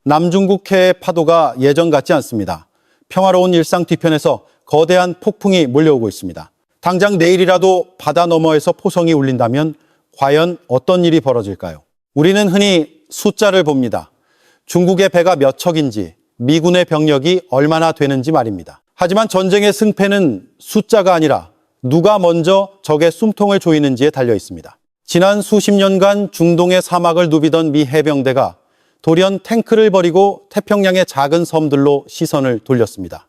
남중국해의 파도가 예전 같지 않습니다. 평화로운 일상 뒤편에서 거대한 폭풍이 몰려오고 있습니다. 당장 내일이라도 바다 너머에서 포성이 울린다면 과연 어떤 일이 벌어질까요? 우리는 흔히 숫자를 봅니다. 중국의 배가 몇 척인지, 미군의 병력이 얼마나 되는지 말입니다. 하지만 전쟁의 승패는 숫자가 아니라 누가 먼저 적의 숨통을 조이는지에 달려 있습니다. 지난 수십 년간 중동의 사막을 누비던 미 해병대가 돌연 탱크를 버리고 태평양의 작은 섬들로 시선을 돌렸습니다.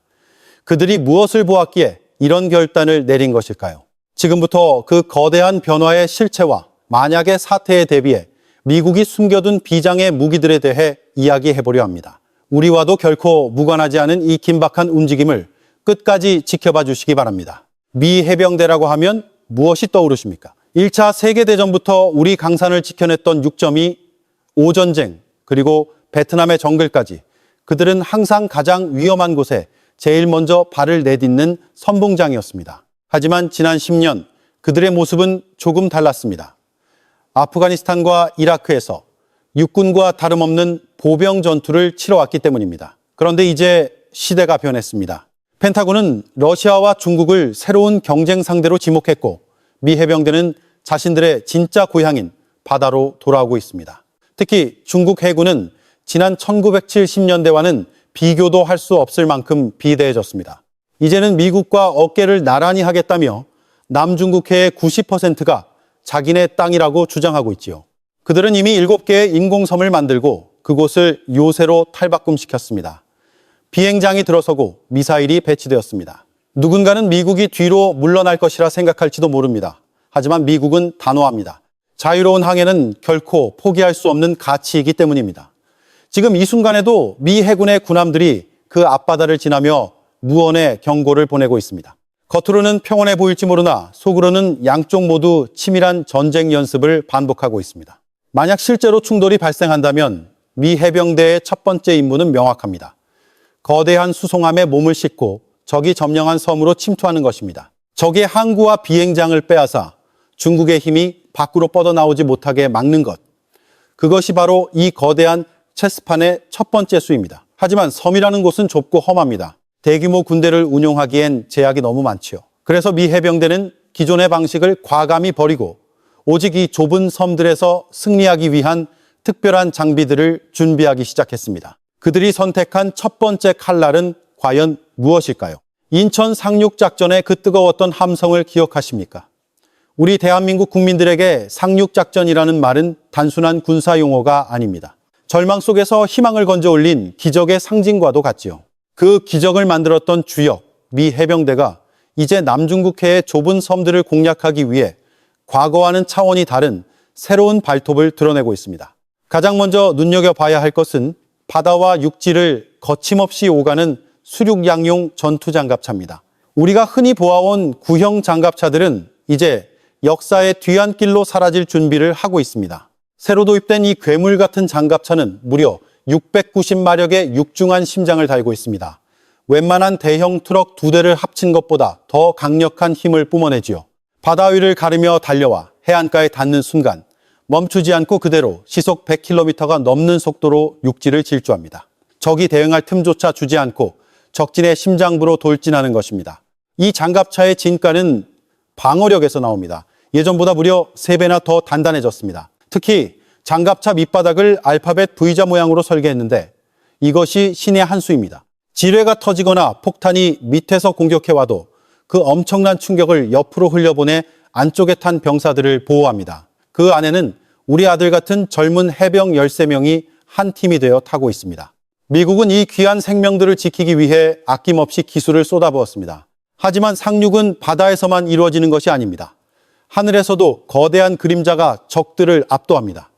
그들이 무엇을 보았기에 이런 결단을 내린 것일까요? 지금부터 그 거대한 변화의 실체와 만약의 사태에 대비해 미국이 숨겨둔 비장의 무기들에 대해 이야기해보려 합니다. 우리와도 결코 무관하지 않은 이 긴박한 움직임을 끝까지 지켜봐 주시기 바랍니다. 미 해병대라고 하면 무엇이 떠오르십니까? 1차 세계대전부터 우리 강산을 지켜냈던 육점이 5전쟁, 그리고 베트남의 정글까지 그들은 항상 가장 위험한 곳에 제일 먼저 발을 내딛는 선봉장이었습니다. 하지만 지난 10년 그들의 모습은 조금 달랐습니다. 아프가니스탄과 이라크에서 육군과 다름없는 보병 전투를 치러왔기 때문입니다. 그런데 이제 시대가 변했습니다. 펜타곤은 러시아와 중국을 새로운 경쟁 상대로 지목했고 미 해병대는 자신들의 진짜 고향인 바다로 돌아오고 있습니다. 특히 중국 해군은 지난 1970년대와는 비교도 할 수 없을 만큼 비대해졌습니다. 이제는 미국과 어깨를 나란히 하겠다며 남중국해의 90%가 자기네 땅이라고 주장하고 있지요. 그들은 이미 7개의 인공섬을 만들고 그곳을 요새로 탈바꿈시켰습니다. 비행장이 들어서고 미사일이 배치되었습니다. 누군가는 미국이 뒤로 물러날 것이라 생각할지도 모릅니다. 하지만 미국은 단호합니다. 자유로운 항해는 결코 포기할 수 없는 가치이기 때문입니다. 지금 이 순간에도 미 해군의 군함들이 그 앞바다를 지나며 무언의 경고를 보내고 있습니다. 겉으로는 평온해 보일지 모르나 속으로는 양쪽 모두 치밀한 전쟁 연습을 반복하고 있습니다. 만약 실제로 충돌이 발생한다면 미 해병대의 첫 번째 임무는 명확합니다. 거대한 수송함에 몸을 싣고 적이 점령한 섬으로 침투하는 것입니다. 적의 항구와 비행장을 빼앗아 중국의 힘이 밖으로 뻗어나오지 못하게 막는 것. 그것이 바로 이 거대한 체스판의 첫 번째 수입니다. 하지만 섬이라는 곳은 좁고 험합니다. 대규모 군대를 운용하기엔 제약이 너무 많지요. 그래서 미 해병대는 기존의 방식을 과감히 버리고 오직 이 좁은 섬들에서 승리하기 위한 특별한 장비들을 준비하기 시작했습니다. 그들이 선택한 첫 번째 칼날은 과연 무엇일까요? 인천 상륙작전의 그 뜨거웠던 함성을 기억하십니까? 우리 대한민국 국민들에게 상륙작전이라는 말은 단순한 군사용어가 아닙니다. 절망 속에서 희망을 건져 올린 기적의 상징과도 같지요. 그 기적을 만들었던 주역, 미 해병대가 이제 남중국해의 좁은 섬들을 공략하기 위해 과거와는 차원이 다른 새로운 발톱을 드러내고 있습니다. 가장 먼저 눈여겨봐야 할 것은 바다와 육지를 거침없이 오가는 수륙양용 전투장갑차입니다. 우리가 흔히 보아온 구형 장갑차들은 이제 역사의 뒤안길로 사라질 준비를 하고 있습니다. 새로 도입된 이 괴물 같은 장갑차는 무려 690마력의 육중한 심장을 달고 있습니다. 웬만한 대형 트럭 2대를 합친 것보다 더 강력한 힘을 뿜어내지요. 바다 위를 가르며 달려와 해안가에 닿는 순간 멈추지 않고 그대로 시속 100km가 넘는 속도로 육지를 질주합니다. 적이 대응할 틈조차 주지 않고 적진의 심장부로 돌진하는 것입니다. 이 장갑차의 진가는 방어력에서 나옵니다. 예전보다 무려 3배나 더 단단해졌습니다. 특히 장갑차 밑바닥을 알파벳 V자 모양으로 설계했는데 이것이 신의 한 수입니다. 지뢰가 터지거나 폭탄이 밑에서 공격해와도 그 엄청난 충격을 옆으로 흘려보내 안쪽에 탄 병사들을 보호합니다. 그 안에는 우리 아들 같은 젊은 해병 13명이 한 팀이 되어 타고 있습니다. 미국은 이 귀한 생명들을 지키기 위해 아낌없이 기술을 쏟아부었습니다. 하지만 상륙은 바다에서만 이루어지는 것이 아닙니다. 하늘에서도 거대한 그림자가 적들을 압도합니다.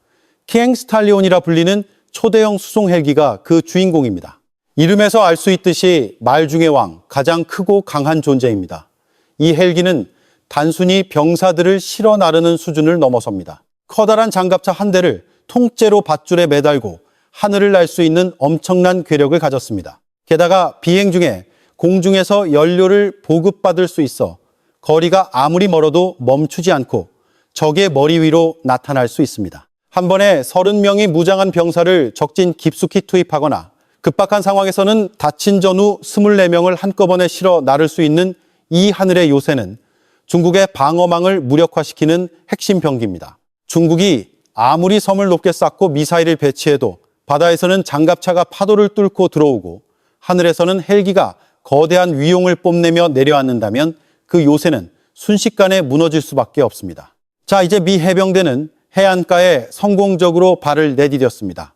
킹스탈리온이라 불리는 초대형 수송 헬기가 그 주인공입니다. 이름에서 알 수 있듯이 말 중의 왕, 가장 크고 강한 존재입니다. 이 헬기는 단순히 병사들을 실어 나르는 수준을 넘어섭니다. 커다란 장갑차 한 대를 통째로 밧줄에 매달고 하늘을 날 수 있는 엄청난 괴력을 가졌습니다. 게다가 비행 중에 공중에서 연료를 보급받을 수 있어 거리가 아무리 멀어도 멈추지 않고 적의 머리 위로 나타날 수 있습니다. 한 번에 30명이 무장한 병사를 적진 깊숙이 투입하거나 급박한 상황에서는 다친 전우 24명을 한꺼번에 실어 나를 수 있는 이 하늘의 요새는 중국의 방어망을 무력화시키는 핵심 병기입니다. 중국이 아무리 섬을 높게 쌓고 미사일을 배치해도 바다에서는 장갑차가 파도를 뚫고 들어오고 하늘에서는 헬기가 거대한 위용을 뽐내며 내려앉는다면 그 요새는 순식간에 무너질 수밖에 없습니다. 자, 이제 미 해병대는 해안가에 성공적으로 발을 내디뎠습니다.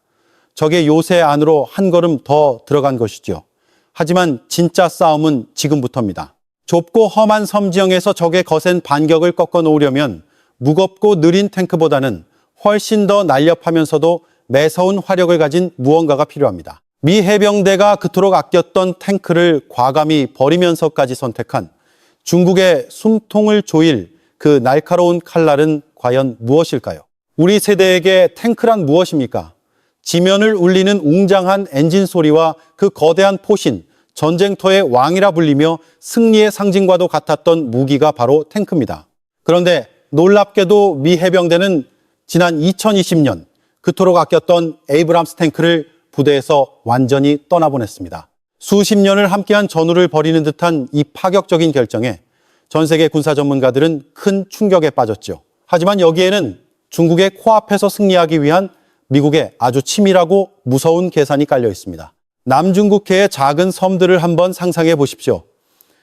적의 요새 안으로 한 걸음 더 들어간 것이죠. 하지만 진짜 싸움은 지금부터입니다. 좁고 험한 섬 지형에서 적의 거센 반격을 꺾어 놓으려면 무겁고 느린 탱크보다는 훨씬 더 날렵하면서도 매서운 화력을 가진 무언가가 필요합니다. 미 해병대가 그토록 아꼈던 탱크를 과감히 버리면서까지 선택한 중국의 숨통을 조일 그 날카로운 칼날은 과연 무엇일까요? 우리 세대에게 탱크란 무엇입니까? 지면을 울리는 웅장한 엔진 소리와 그 거대한 포신, 전쟁터의 왕이라 불리며 승리의 상징과도 같았던 무기가 바로 탱크입니다. 그런데 놀랍게도 미 해병대는 지난 2020년 그토록 아꼈던 에이브람스 탱크를 부대에서 완전히 떠나보냈습니다. 수십 년을 함께한 전우를 벌이는 듯한 이 파격적인 결정에 전 세계 군사 전문가들은 큰 충격에 빠졌죠. 하지만 여기에는 중국의 코앞에서 승리하기 위한 미국의 아주 치밀하고 무서운 계산이 깔려 있습니다. 남중국해의 작은 섬들을 한번 상상해 보십시오.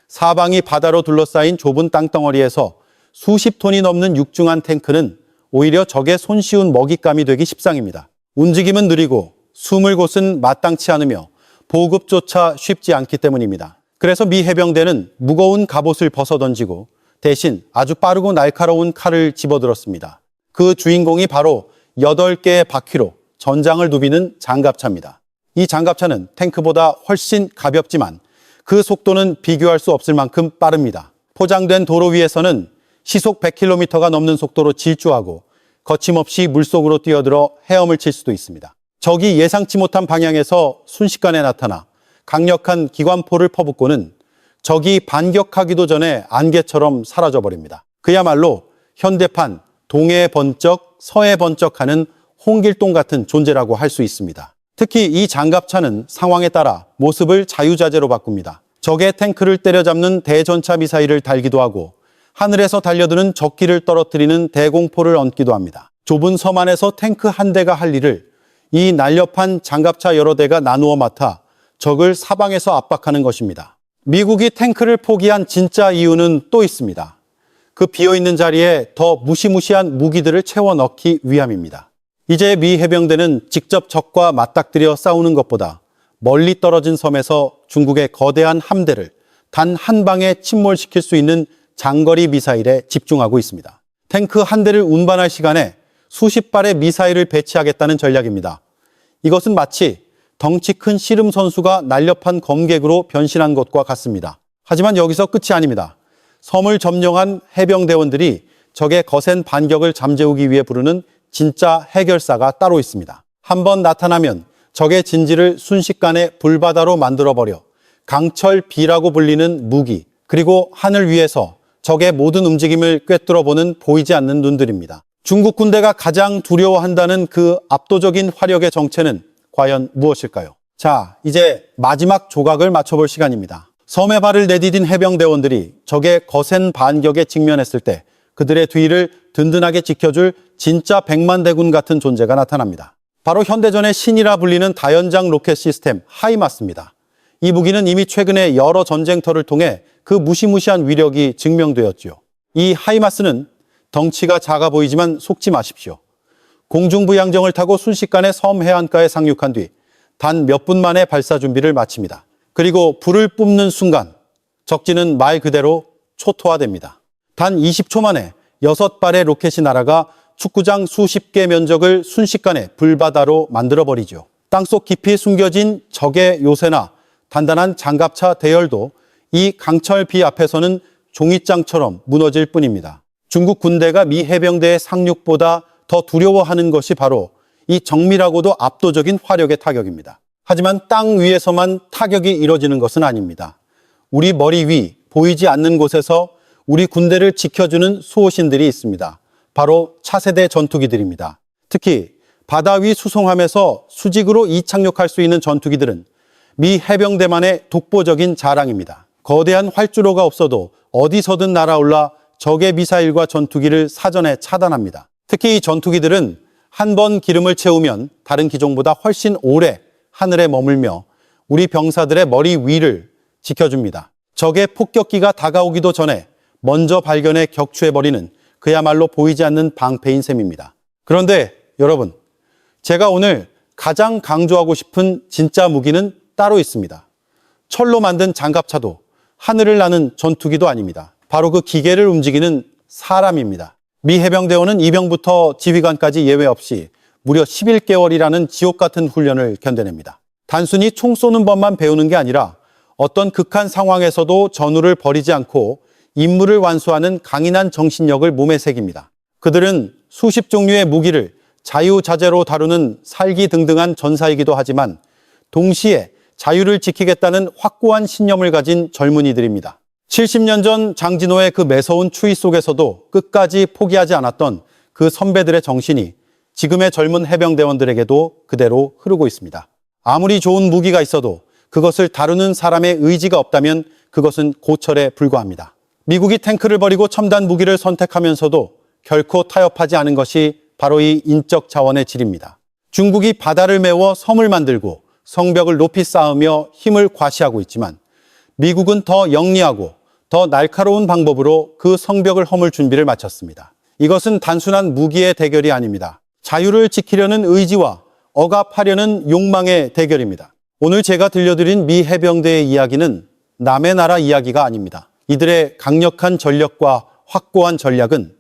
사방이 바다로 둘러싸인 좁은 땅덩어리에서 수십 톤이 넘는 육중한 탱크는 오히려 적의 손쉬운 먹잇감이 되기 십상입니다. 움직임은 느리고 숨을 곳은 마땅치 않으며 보급조차 쉽지 않기 때문입니다. 그래서 미 해병대는 무거운 갑옷을 벗어던지고 대신 아주 빠르고 날카로운 칼을 집어들었습니다. 그 주인공이 바로 8개의 바퀴로 전장을 누비는 장갑차입니다. 이 장갑차는 탱크보다 훨씬 가볍지만 그 속도는 비교할 수 없을 만큼 빠릅니다. 포장된 도로 위에서는 시속 100km가 넘는 속도로 질주하고 거침없이 물속으로 뛰어들어 헤엄을 칠 수도 있습니다. 적이 예상치 못한 방향에서 순식간에 나타나 강력한 기관포를 퍼붓고는 적이 반격하기도 전에 안개처럼 사라져버립니다. 그야말로 현대판 동해 번쩍 서해 번쩍하는 홍길동 같은 존재라고 할 수 있습니다. 특히 이 장갑차는 상황에 따라 모습을 자유자재로 바꿉니다. 적의 탱크를 때려잡는 대전차 미사일을 달기도 하고 하늘에서 달려드는 적기를 떨어뜨리는 대공포를 얹기도 합니다. 좁은 섬 안에서 탱크 한 대가 할 일을 이 날렵한 장갑차 여러 대가 나누어 맡아 적을 사방에서 압박하는 것입니다. 미국이 탱크를 포기한 진짜 이유는 또 있습니다. 그 비어있는 자리에 더 무시무시한 무기들을 채워 넣기 위함입니다. 이제 미 해병대는 직접 적과 맞닥뜨려 싸우는 것보다 멀리 떨어진 섬에서 중국의 거대한 함대를 단 한 방에 침몰시킬 수 있는 장거리 미사일에 집중하고 있습니다. 탱크 한 대를 운반할 시간에 수십 발의 미사일을 배치하겠다는 전략입니다. 이것은 마치 덩치 큰 씨름 선수가 날렵한 검객으로 변신한 것과 같습니다. 하지만 여기서 끝이 아닙니다. 섬을 점령한 해병대원들이 적의 거센 반격을 잠재우기 위해 부르는 진짜 해결사가 따로 있습니다. 한번 나타나면 적의 진지를 순식간에 불바다로 만들어버려 강철비라고 불리는 무기, 그리고 하늘 위에서 적의 모든 움직임을 꿰뚫어보는 보이지 않는 눈들입니다. 중국 군대가 가장 두려워한다는 그 압도적인 화력의 정체는 과연 무엇일까요? 자, 이제 마지막 조각을 맞춰볼 시간입니다. 섬에 발을 내디딘 해병대원들이 적의 거센 반격에 직면했을 때 그들의 뒤를 든든하게 지켜줄 진짜 백만대군 같은 존재가 나타납니다. 바로 현대전의 신이라 불리는 다연장 로켓 시스템 하이마스입니다. 이 무기는 이미 최근에 여러 전쟁터를 통해 그 무시무시한 위력이 증명되었지요. 이 하이마스는 덩치가 작아 보이지만 속지 마십시오. 공중부양정을 타고 순식간에 섬 해안가에 상륙한 뒤 단 몇 분 만에 발사 준비를 마칩니다. 그리고 불을 뿜는 순간 적진은 말 그대로 초토화됩니다. 단 20초 만에 6발의 로켓이 날아가 축구장 수십 개 면적을 순식간에 불바다로 만들어버리죠. 땅속 깊이 숨겨진 적의 요새나 단단한 장갑차 대열도 이 강철비 앞에서는 종잇장처럼 무너질 뿐입니다. 중국 군대가 미 해병대의 상륙보다 더 두려워하는 것이 바로 이 정밀하고도 압도적인 화력의 타격입니다. 하지만 땅 위에서만 타격이 이뤄지는 것은 아닙니다. 우리 머리 위, 보이지 않는 곳에서 우리 군대를 지켜주는 수호신들이 있습니다. 바로 차세대 전투기들입니다. 특히 바다 위 수송함에서 수직으로 이착륙할 수 있는 전투기들은 미 해병대만의 독보적인 자랑입니다. 거대한 활주로가 없어도 어디서든 날아올라 적의 미사일과 전투기를 사전에 차단합니다. 특히 이 전투기들은 한 번 기름을 채우면 다른 기종보다 훨씬 오래 하늘에 머물며 우리 병사들의 머리 위를 지켜줍니다. 적의 폭격기가 다가오기도 전에 먼저 발견해 격추해버리는 그야말로 보이지 않는 방패인 셈입니다. 그런데 여러분, 제가 오늘 가장 강조하고 싶은 진짜 무기는 따로 있습니다. 철로 만든 장갑차도 하늘을 나는 전투기도 아닙니다. 바로 그 기계를 움직이는 사람입니다. 미 해병대원은 이병부터 지휘관까지 예외 없이 무려 11개월이라는 지옥 같은 훈련을 견뎌냅니다. 단순히 총 쏘는 법만 배우는 게 아니라 어떤 극한 상황에서도 전우를 버리지 않고 임무를 완수하는 강인한 정신력을 몸에 새깁니다. 그들은 수십 종류의 무기를 자유자재로 다루는 살기등등한 전사이기도 하지만 동시에 자유를 지키겠다는 확고한 신념을 가진 젊은이들입니다. 70년 전 장진호의 그 매서운 추위 속에서도 끝까지 포기하지 않았던 그 선배들의 정신이 지금의 젊은 해병대원들에게도 그대로 흐르고 있습니다. 아무리 좋은 무기가 있어도 그것을 다루는 사람의 의지가 없다면 그것은 고철에 불과합니다. 미국이 탱크를 버리고 첨단 무기를 선택하면서도 결코 타협하지 않은 것이 바로 이 인적 자원의 질입니다. 중국이 바다를 메워 섬을 만들고 성벽을 높이 쌓으며 힘을 과시하고 있지만 미국은 더 영리하고 더 날카로운 방법으로 그 성벽을 허물 준비를 마쳤습니다. 이것은 단순한 무기의 대결이 아닙니다. 자유를 지키려는 의지와 억압하려는 욕망의 대결입니다. 오늘 제가 들려드린 미 해병대의 이야기는 남의 나라 이야기가 아닙니다. 이들의 강력한 전력과 확고한 전략은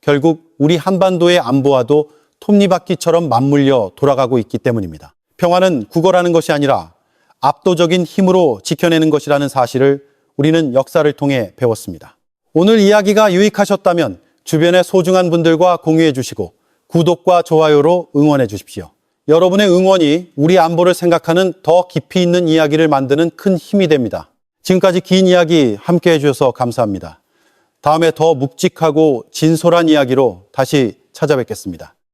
결국 우리 한반도의 안보와도 톱니바퀴처럼 맞물려 돌아가고 있기 때문입니다. 평화는 구걸하는 것이 아니라 압도적인 힘으로 지켜내는 것이라는 사실을 우리는 역사를 통해 배웠습니다. 오늘 이야기가 유익하셨다면 주변의 소중한 분들과 공유해 주시고 구독과 좋아요로 응원해 주십시오. 여러분의 응원이 우리 안보를 생각하는 더 깊이 있는 이야기를 만드는 큰 힘이 됩니다. 지금까지 긴 이야기 함께 해주셔서 감사합니다. 다음에 더 묵직하고 진솔한 이야기로 다시 찾아뵙겠습니다.